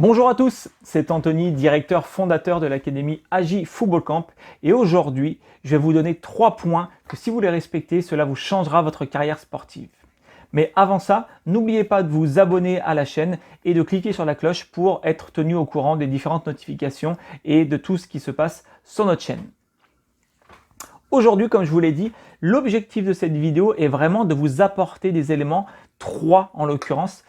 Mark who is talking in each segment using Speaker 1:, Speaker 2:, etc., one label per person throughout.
Speaker 1: Bonjour à tous, c'est Anthony, directeur fondateur de l'Académie Agi Football Camp et aujourd'hui, je vais vous donner 3 points que si vous les respectez, cela vous changera votre carrière sportive. Mais avant ça, n'oubliez pas de vous abonner à la chaîne et de cliquer sur la cloche pour être tenu au courant des différentes notifications et de tout ce qui se passe sur notre chaîne. Aujourd'hui, comme je vous l'ai dit, l'objectif de cette vidéo est vraiment de vous apporter des éléments, 3 en l'occurrence,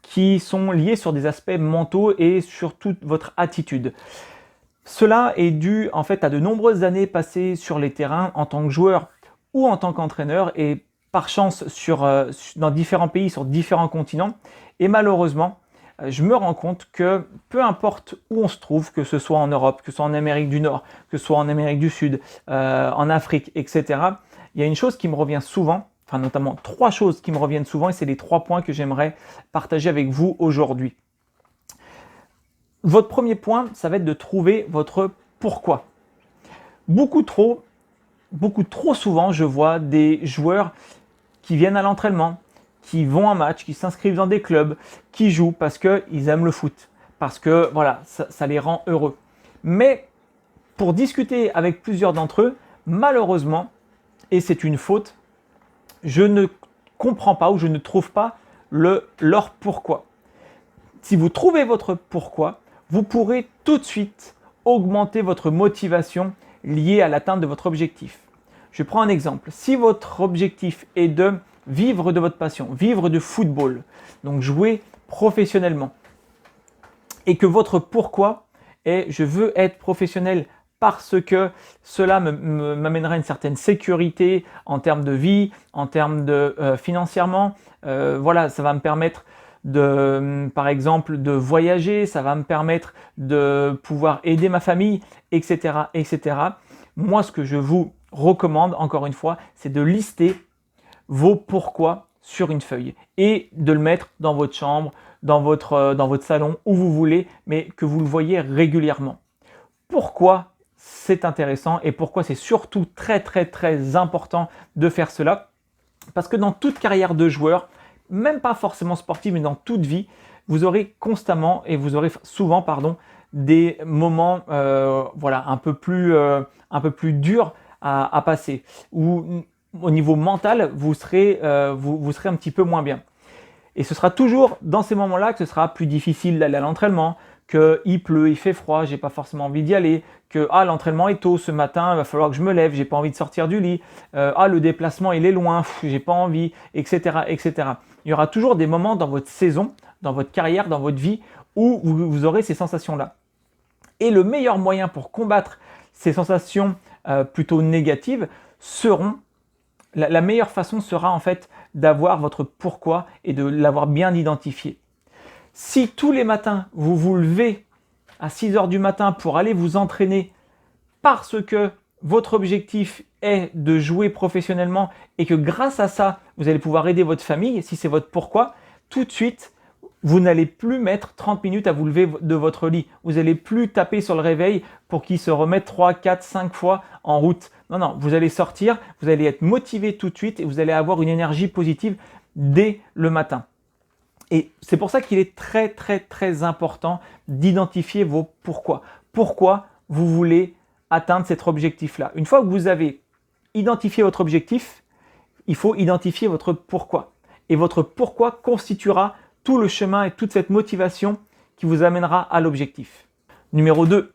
Speaker 1: qui sont liés sur des aspects mentaux et sur toute votre attitude. Cela est dû en fait à de nombreuses années passées sur les terrains en tant que joueur ou en tant qu'entraîneur et par chance dans différents pays, sur différents continents. Et malheureusement, je me rends compte que peu importe où on se trouve, que ce soit en Europe, que ce soit en Amérique du Nord, que ce soit en Amérique du Sud, en Afrique, etc., il y a une chose qui me revient souvent, enfin notamment 3 choses qui me reviennent souvent et c'est les 3 points que j'aimerais partager avec vous aujourd'hui. Votre premier point, ça va être de trouver votre pourquoi. Beaucoup trop souvent, je vois des joueurs qui viennent à l'entraînement, qui vont en match, qui s'inscrivent dans des clubs, qui jouent parce qu'ils aiment le foot, parce que voilà, ça les rend heureux. Mais pour discuter avec plusieurs d'entre eux, malheureusement, et c'est une faute, je ne comprends pas ou je ne trouve pas leur pourquoi. Si vous trouvez votre pourquoi, vous pourrez tout de suite augmenter votre motivation liée à l'atteinte de votre objectif. Je prends un exemple. Si votre objectif est de vivre de votre passion, vivre de football, donc jouer professionnellement, et que votre pourquoi est je veux être professionnel parce que cela m'amènera une certaine sécurité en termes de vie, en termes de financièrement. Voilà, ça va me permettre par exemple, de voyager, ça va me permettre de pouvoir aider ma famille, etc., etc. Moi, ce que je vous recommande, encore une fois, c'est de lister vos pourquoi sur une feuille et de le mettre dans votre chambre, dans votre salon, où vous voulez, mais que vous le voyez régulièrement. Pourquoi c'est intéressant et pourquoi c'est surtout très important de faire cela? Parce que dans toute carrière de joueur, même pas forcément sportive, mais dans toute vie, vous aurez constamment et vous aurez souvent des moments un peu plus durs à passer, où au niveau mental, vous serez un petit peu moins bien. Et ce sera toujours dans ces moments-là que ce sera plus difficile d'aller à l'entraînement, qu'il pleut, il fait froid, j'ai pas forcément envie d'y aller, que l'entraînement est tôt ce matin, il va falloir que je me lève, j'ai pas envie de sortir du lit, le déplacement il est loin, j'ai pas envie, etc., etc. Il y aura toujours des moments dans votre saison, dans votre carrière, dans votre vie où vous aurez ces sensations-là. Et le meilleur moyen pour combattre ces sensations plutôt négatives la meilleure façon sera en fait d'avoir votre pourquoi et de l'avoir bien identifié. Si tous les matins, vous vous levez à 6 heures du matin pour aller vous entraîner parce que votre objectif est de jouer professionnellement et que grâce à ça, vous allez pouvoir aider votre famille, si c'est votre pourquoi, tout de suite, vous n'allez plus mettre 30 minutes à vous lever de votre lit. Vous n'allez plus taper sur le réveil pour qu'il se remette 3, 4, 5 fois en route. Non, vous allez sortir, vous allez être motivé tout de suite et vous allez avoir une énergie positive dès le matin. Et c'est pour ça qu'il est très important d'identifier vos pourquoi. Pourquoi vous voulez atteindre cet objectif-là. Une fois que vous avez identifié votre objectif, il faut identifier votre pourquoi. Et votre pourquoi constituera tout le chemin et toute cette motivation qui vous amènera à l'objectif. Numéro 2,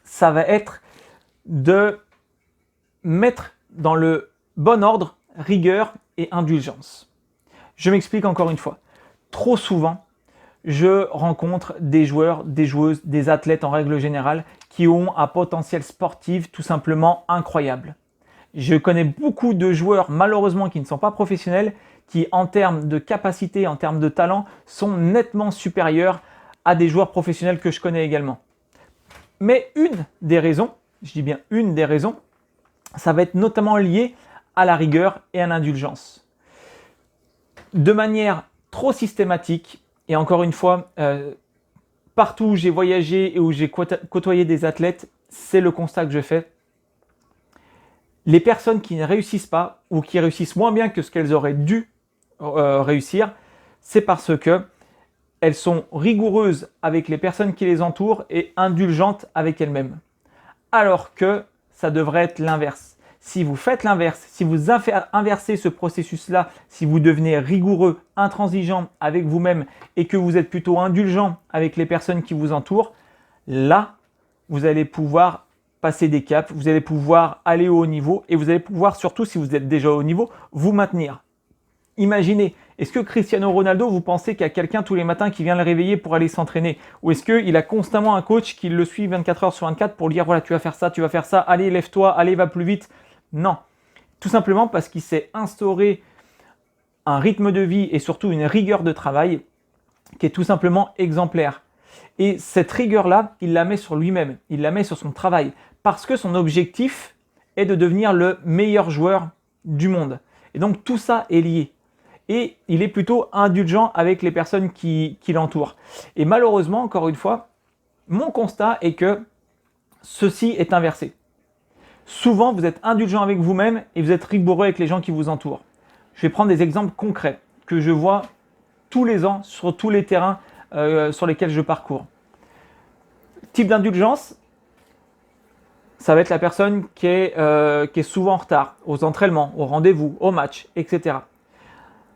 Speaker 1: ça va être de mettre dans le bon ordre rigueur et indulgence. Je m'explique encore une fois. Trop souvent, je rencontre des joueurs, des joueuses, des athlètes en règle générale qui ont un potentiel sportif tout simplement incroyable. Je connais beaucoup de joueurs malheureusement qui ne sont pas professionnels qui en termes de capacité, en termes de talent sont nettement supérieurs à des joueurs professionnels que je connais également. Mais une des raisons, je dis bien une des raisons, ça va être notamment lié à la rigueur et à l'indulgence. De manière trop systématique, et encore une fois, partout où j'ai voyagé et où j'ai côtoyé des athlètes, c'est le constat que je fais. Les personnes qui ne réussissent pas ou qui réussissent moins bien que ce qu'elles auraient dû réussir, c'est parce que elles sont rigoureuses avec les personnes qui les entourent et indulgentes avec elles-mêmes. Alors que ça devrait être l'inverse. Si vous faites l'inverse, si vous inversez ce processus-là, si vous devenez rigoureux, intransigeant avec vous-même et que vous êtes plutôt indulgent avec les personnes qui vous entourent, là, vous allez pouvoir passer des caps, vous allez pouvoir aller au haut niveau et vous allez pouvoir, surtout si vous êtes déjà au haut niveau, vous maintenir. Imaginez, est-ce que Cristiano Ronaldo, vous pensez qu'il y a quelqu'un tous les matins qui vient le réveiller pour aller s'entraîner? Ou est-ce qu'il a constamment un coach qui le suit 24 heures sur 24 pour lui dire voilà, tu vas faire ça, allez, lève-toi, allez, va plus vite? Non, tout simplement parce qu'il s'est instauré un rythme de vie et surtout une rigueur de travail qui est tout simplement exemplaire. Et cette rigueur-là, il la met sur lui-même, il la met sur son travail, parce que son objectif est de devenir le meilleur joueur du monde. Et donc tout ça est lié. Et il est plutôt indulgent avec les personnes qui l'entourent. Et malheureusement, encore une fois, mon constat est que ceci est inversé. Souvent, vous êtes indulgent avec vous-même et vous êtes rigoureux avec les gens qui vous entourent. Je vais prendre des exemples concrets que je vois tous les ans sur tous les terrains sur lesquels je parcours. Type d'indulgence, ça va être la personne qui est souvent en retard aux entraînements, aux rendez-vous, aux matchs, etc.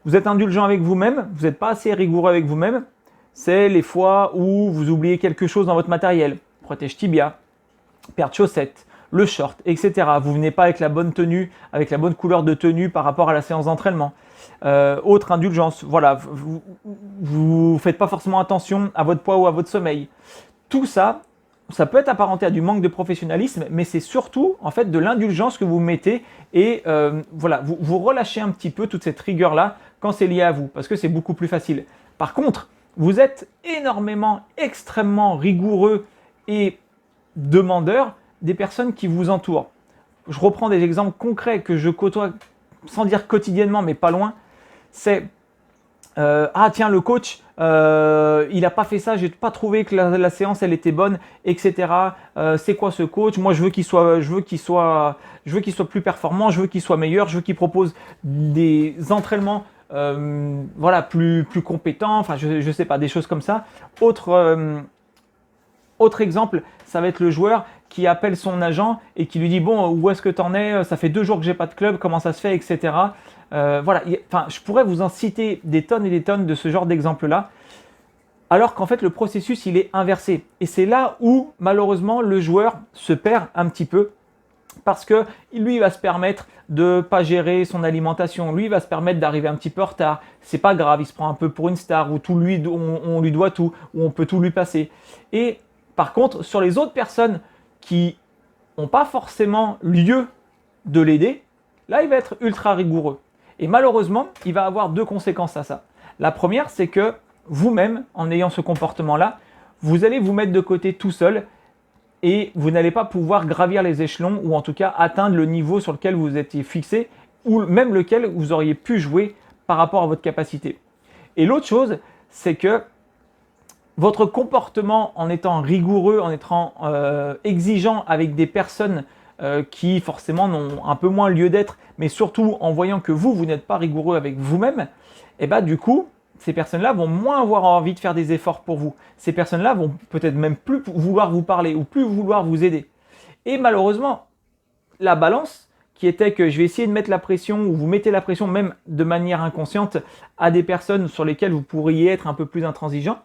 Speaker 1: Vous êtes indulgent avec vous-même, vous n'êtes pas assez rigoureux avec vous-même. C'est les fois où vous oubliez quelque chose dans votre matériel. Protège tibia, paire de chaussettes, le short, etc. Vous venez pas avec la bonne tenue, avec la bonne couleur de tenue par rapport à la séance d'entraînement. Autre indulgence, voilà, vous faites pas forcément attention à votre poids ou à votre sommeil. Tout ça, ça peut être apparenté à du manque de professionnalisme, mais c'est surtout en fait de l'indulgence que vous mettez et voilà, vous relâchez un petit peu toute cette rigueur-là quand c'est lié à vous, parce que c'est beaucoup plus facile. Par contre, vous êtes extrêmement rigoureux et demandeur des personnes qui vous entourent. Je reprends des exemples concrets que je côtoie, sans dire quotidiennement, mais pas loin. C'est ah tiens, le coach, il n'a pas fait ça, j'ai pas trouvé que la séance elle était bonne, etc. C'est quoi ce coach? Moi je veux qu'il soit plus performant, je veux qu'il soit meilleur, je veux qu'il propose des entraînements voilà, plus compétents, enfin je sais pas, des choses comme ça. Autre exemple, ça va être le joueur qui appelle son agent et qui lui dit bon, où est-ce que tu en es? Ça fait 2 jours que j'ai pas de club, comment ça se fait, etc. Voilà, je pourrais vous en citer des tonnes et des tonnes de ce genre d'exemples-là, alors qu'en fait le processus il est inversé. Et c'est là où malheureusement le joueur se perd un petit peu, parce que lui il va se permettre de pas gérer son alimentation, lui il va se permettre d'arriver un petit peu en retard. C'est pas grave, il se prend un peu pour une star, où on lui doit tout, où on peut tout lui passer. Et par contre, sur les autres personnes qui n'ont pas forcément lieu de l'aider, là il va être ultra rigoureux. Et malheureusement, il va avoir 2 conséquences à ça. La première, c'est que vous-même, en ayant ce comportement-là, vous allez vous mettre de côté tout seul et vous n'allez pas pouvoir gravir les échelons ou en tout cas atteindre le niveau sur lequel vous étiez fixé ou même lequel vous auriez pu jouer par rapport à votre capacité. Et l'autre chose, c'est que votre comportement en étant rigoureux, en étant exigeant avec des personnes qui forcément n'ont un peu moins lieu d'être, mais surtout en voyant que vous n'êtes pas rigoureux avec vous-même, et bah du coup, ces personnes-là vont moins avoir envie de faire des efforts pour vous. Ces personnes-là vont peut-être même plus vouloir vous parler ou plus vouloir vous aider. Et malheureusement, la balance qui était que je vais essayer de mettre la pression ou vous mettez la pression même de manière inconsciente à des personnes sur lesquelles vous pourriez être un peu plus intransigeant,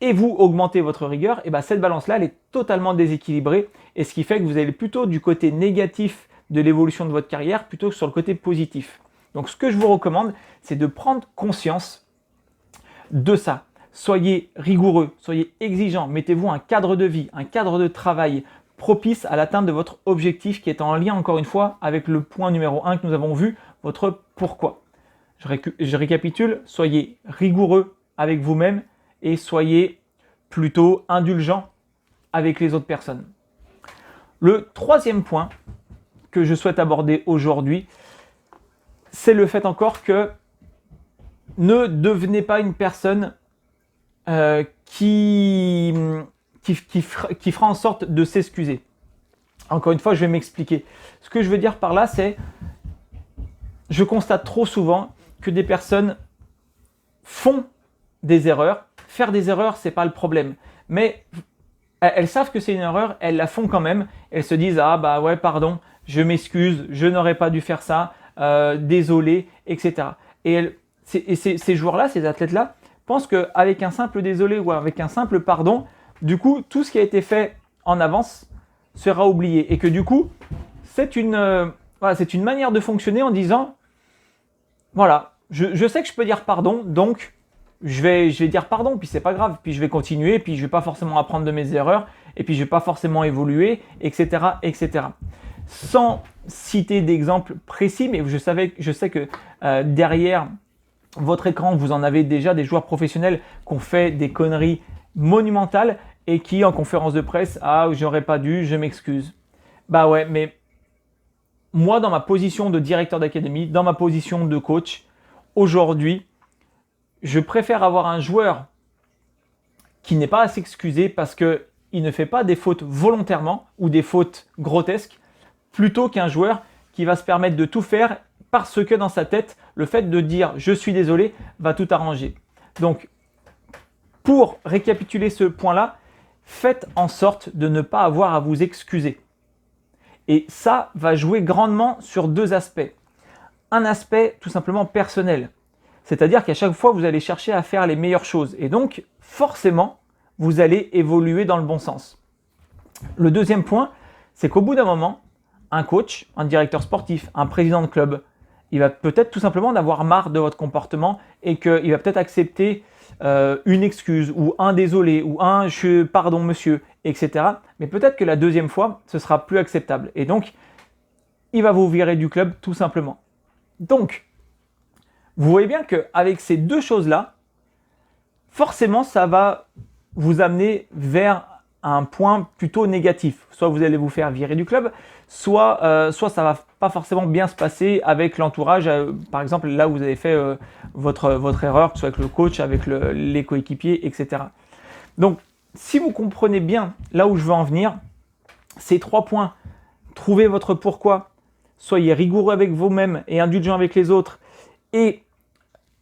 Speaker 1: et vous augmentez votre rigueur, et bien cette balance-là, elle est totalement déséquilibrée, et ce qui fait que vous allez plutôt du côté négatif de l'évolution de votre carrière plutôt que sur le côté positif. Donc ce que je vous recommande, c'est de prendre conscience de ça. Soyez rigoureux, soyez exigeant, mettez-vous un cadre de vie, un cadre de travail propice à l'atteinte de votre objectif qui est en lien encore une fois avec le point numéro 1 que nous avons vu, votre pourquoi. Je récapitule, soyez rigoureux avec vous-même, et soyez plutôt indulgent avec les autres personnes. Le 3e point que je souhaite aborder aujourd'hui, c'est le fait encore que ne devenez pas une personne qui fera en sorte de s'excuser. Encore une fois, je vais m'expliquer. Ce que je veux dire par là, c'est je constate trop souvent que des personnes font des erreurs, faire des erreurs, c'est pas le problème. Mais elles savent que c'est une erreur, elles la font quand même. Elles se disent ah bah ouais pardon, je m'excuse, je n'aurais pas dû faire ça, désolé, etc. Et ces joueurs-là, ces athlètes-là, pensent qu'avec un simple désolé ou avec un simple pardon, du coup tout ce qui a été fait en avance sera oublié et que du coup c'est une manière de fonctionner en disant voilà, je sais que je peux dire pardon, donc je vais dire pardon, puis c'est pas grave, puis je vais continuer, puis je vais pas forcément apprendre de mes erreurs, et puis je vais pas forcément évoluer, etc., etc. Sans citer d'exemples précis, mais je sais que derrière votre écran, vous en avez déjà des joueurs professionnels qui ont fait des conneries monumentales et qui en conférence de presse, ah j'aurais pas dû, je m'excuse. Bah ouais, mais moi dans ma position de directeur d'académie, dans ma position de coach, aujourd'hui, je préfère avoir un joueur qui n'est pas à s'excuser parce qu'il ne fait pas des fautes volontairement ou des fautes grotesques, plutôt qu'un joueur qui va se permettre de tout faire parce que dans sa tête, le fait de dire « je suis désolé » va tout arranger. Donc, pour récapituler ce point-là, faites en sorte de ne pas avoir à vous excuser. Et ça va jouer grandement sur deux aspects. Un aspect tout simplement personnel. C'est-à-dire qu'à chaque fois, vous allez chercher à faire les meilleures choses. Et donc, forcément, vous allez évoluer dans le bon sens. Le deuxième point, c'est qu'au bout d'un moment, un coach, un directeur sportif, un président de club, il va peut-être tout simplement en avoir marre de votre comportement et qu'il va peut-être accepter une excuse ou un désolé ou un pardon monsieur, etc. Mais peut-être que la deuxième fois, ce sera plus acceptable. Et donc, il va vous virer du club tout simplement. Donc, vous voyez bien qu'avec ces deux choses-là, forcément, ça va vous amener vers un point plutôt négatif. Soit vous allez vous faire virer du club, soit ça va pas forcément bien se passer avec l'entourage. Par exemple, là où vous avez fait votre erreur, que ce soit avec le coach, avec les coéquipiers, etc. Donc, si vous comprenez bien là où je veux en venir, ces 3 points, trouvez votre pourquoi, soyez rigoureux avec vous-même et indulgent avec les autres, et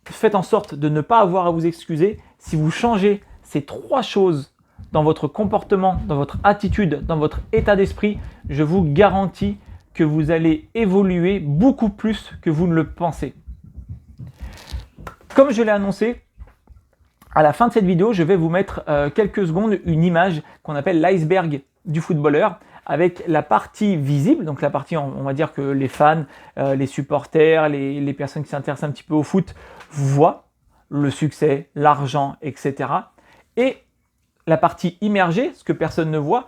Speaker 1: faites en sorte de ne pas avoir à vous excuser. Si vous changez ces 3 choses dans votre comportement, dans votre attitude, dans votre état d'esprit, je vous garantis que vous allez évoluer beaucoup plus que vous ne le pensez. Comme je l'ai annoncé, à la fin de cette vidéo, je vais vous mettre quelques secondes une image qu'on appelle l'iceberg du footballeur, avec la partie visible, donc la partie, on va dire que les fans, les supporters, les personnes qui s'intéressent un petit peu au foot voient le succès, l'argent, etc. Et la partie immergée, ce que personne ne voit,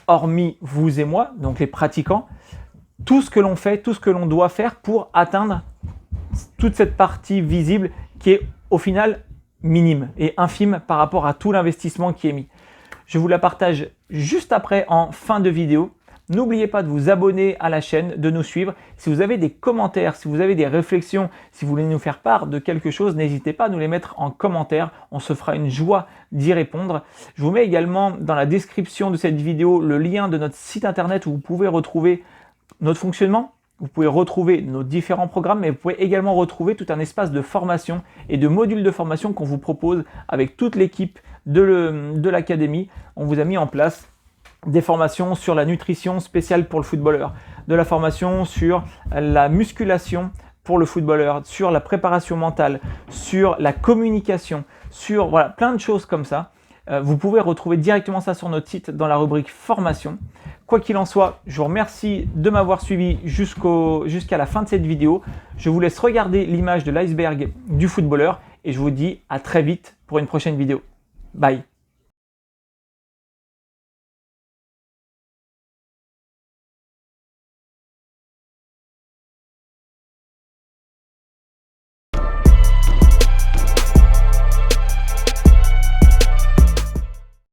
Speaker 1: hormis vous et moi, donc les pratiquants, tout ce que l'on fait, tout ce que l'on doit faire pour atteindre toute cette partie visible qui est au final minime et infime par rapport à tout l'investissement qui est mis. Je vous la partage juste après en fin de vidéo. N'oubliez pas de vous abonner à la chaîne, de nous suivre. Si vous avez des commentaires, si vous avez des réflexions, si vous voulez nous faire part de quelque chose, n'hésitez pas à nous les mettre en commentaire. On se fera une joie d'y répondre. Je vous mets également dans la description de cette vidéo le lien de notre site internet où vous pouvez retrouver notre fonctionnement. Vous pouvez retrouver nos différents programmes, mais vous pouvez également retrouver tout un espace de formation et de modules de formation qu'on vous propose avec toute l'équipe de l'académie. On vous a mis en place des formations sur la nutrition spéciale pour le footballeur, de la formation sur la musculation pour le footballeur, sur la préparation mentale, sur la communication, sur voilà, plein de choses comme ça. Vous pouvez retrouver directement ça sur notre site dans la rubrique formation. Quoi qu'il en soit, je vous remercie de m'avoir suivi jusqu'à la fin de cette vidéo. Je vous laisse regarder l'image de l'iceberg du footballeur et je vous dis à très vite pour une prochaine vidéo. Bye.